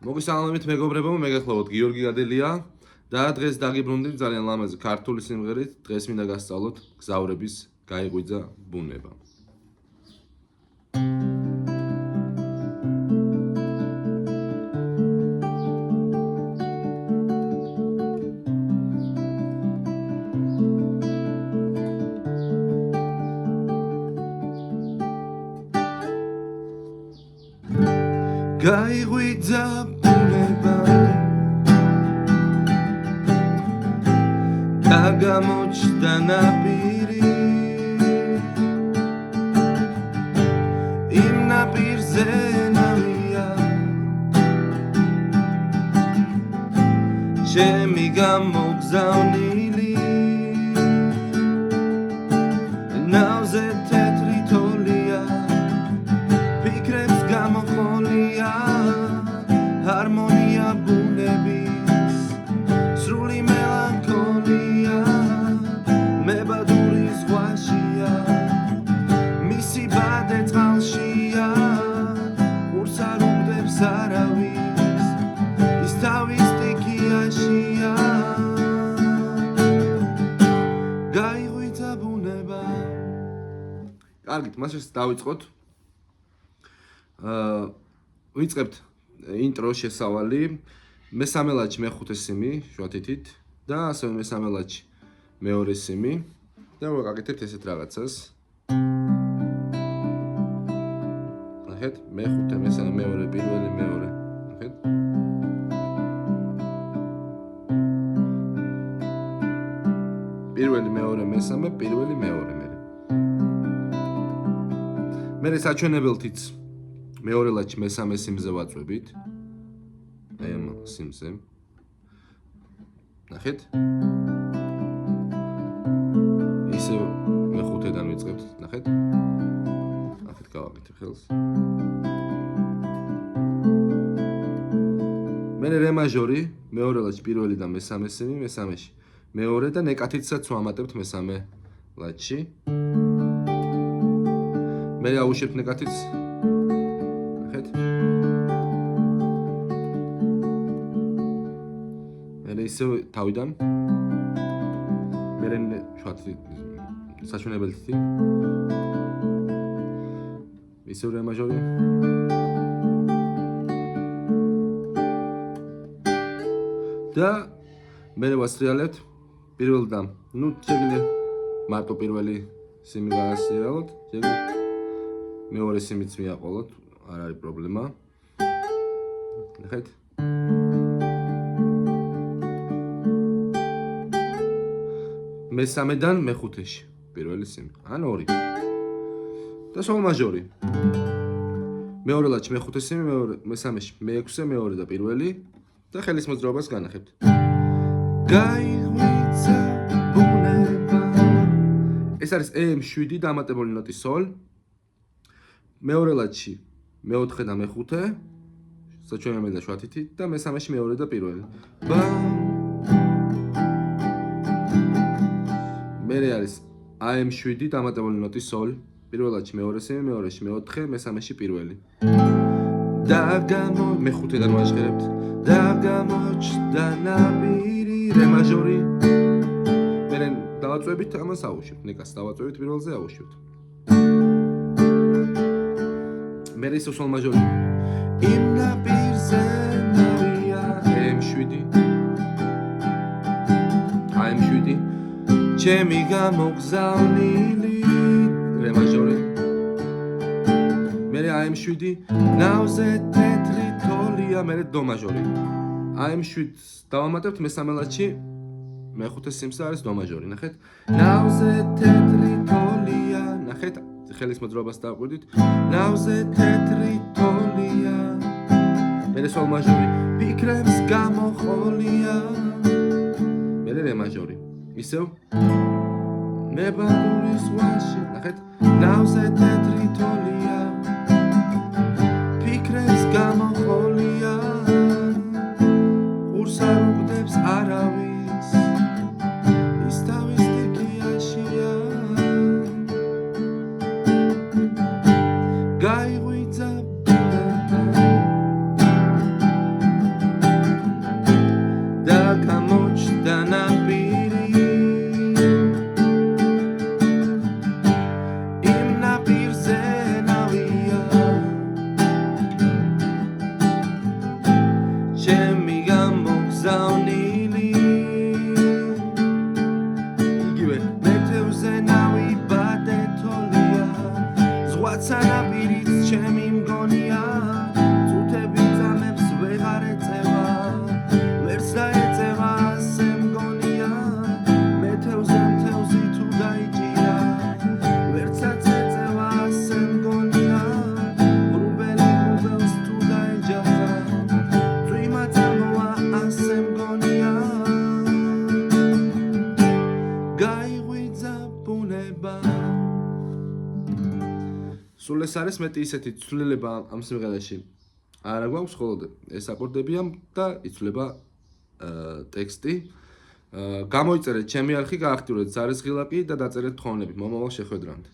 მოგესალმებით მეგობრებო, მე გახლავთ გიორგი გადელია და დღეს დაგიბრუნდით ძალიან ლამაზი ქართული სიმღერით. დღეს მინდა გასწავლოთ გზავრების გაიღვიძა ბუნება. გაიღვიძა ბუნება და გამოჩნდა ნაპირი იმ ნაპირზე ნავია ჩემი გამოგზავნილი ნავზე თეთრი თოლია ფიქრებს გამოხოლია ჰარმონია ბუნების სრული მელანქოლია მებადური ზღვაშია მისი ბადე წყალშია ყურს არ უგდებს არავის ის თავის სტიქიაშია გაიღვიძა ბუნება. კარგით, მას დავიწყოთ. ვიწყებთ ინტრო შესავალი. მესამე ლაჩი მეხუთე სიმი შუათითით და ასევე მესამე ლაჩი მეორე სიმი და ვაკეთებთ ესეთ რაღაცას. ნახეთ, მეხუთე, მესამე, მეორე, პირველი, მეორე. ნახეთ. პირველი, მეორე, მესამე, პირველი, მეორე. მერე საჩვენებელთიც მეორე ლაჩი მესამე სიმზე ვაწვევით. აი ამ სიმზე. ნახეთ. ისე მეხუთედან ვიწყებთ, ნახეთ. ნახეთ, გავაკეთებ ხელს. მერე რე მაჟორი, მეორე ლაჩი პირველი და მესამე სიმი, მესამეში. მეორე და ნეკათითსაც ვამატებთ მესამე ლაჩში. მე აუშევთ ნეკათიც. ნახეთ. მე ისე თავიდან. მე შუათი საჩვენებელთი. ისე რე მაჟორი. და მე ვასრიალებთ პირველ და ნუ შეგვიძლია მარტო პირველი სიმი გაასრიალოთ, შეგვიძლია მეორე სიმიც მიაყოლოთ, არ არის პრობლემა. ნახეთ. მესამედან მეხუთეში პირველი სიმი, ან ორი. და სოლ მაჟორი. მეორე ლაჩი მეხუთე სიმი, მესამეში მეექვსე, მეორე და პირველი და ხელის მოძრაობას განახებთ. გაიღვიძა ბუნება. ეს არის EM7 დამატებული ნოტი სოლ. მეორე ლაჩი მეოთხე და მეხუთე საჩვენებელი და შუათითი და მესამეში მეორე და პირველი. მერე არის AM7 დამატებული ნოტი სოლ. პირველ ლაჩი მეორე სიმი, მეორეში მეოთხე, მესამეში პირველი. და მეხუთედან ვაჟღერებთ. და გამოჩნდა ნაპირი რე მაჟორი. მერე დავაწვევით ამას აუშვით, ნეკას დავაწვევით პირველზე აუშვით. მერე ისე სოლ მაჟორი. იმ ნაპირზე ნავია AM7. AM7. ჩემი გამოგზავნილი რე მაჟორი. მერე AM7. ნავზე თეთრი თოლია, მერე დო მაჟორი. AM7 დავამატებთ მესამე ლაჩი მეხუთე სიმსა არის დო მაჟორი, ნახეთ. ნავზე თეთრი თოლია, ნახეთ. ხელის მოძრაობას დავყვირდით. ნავზე თეთრი თოლია. მერე სოლ მაჟორი. ფიქრებს გამოხოლია. მერე რე მაჟორი. ისევ მებადური ზღვაში, ნახეთ. ნავზე თეთრი თოლია. ფიქრებს გამოხოლია. ყურს არ უგდებს არავის ის თავის სტიქიაშია. გაიღვიძა ბუნება სულ ეს არის მეტი ისეთი ცვლილება ამ სიმღერაში. არა გვაქვს, ხოლოდ ეს აკორდებია და იცვლება ტექსტი. გამოიწერეთ ჩემი არხი, გააქტიურეთ ზარისღილაკი და დაწერეთ თხოვნები. მომავალ შეხვედრამდე.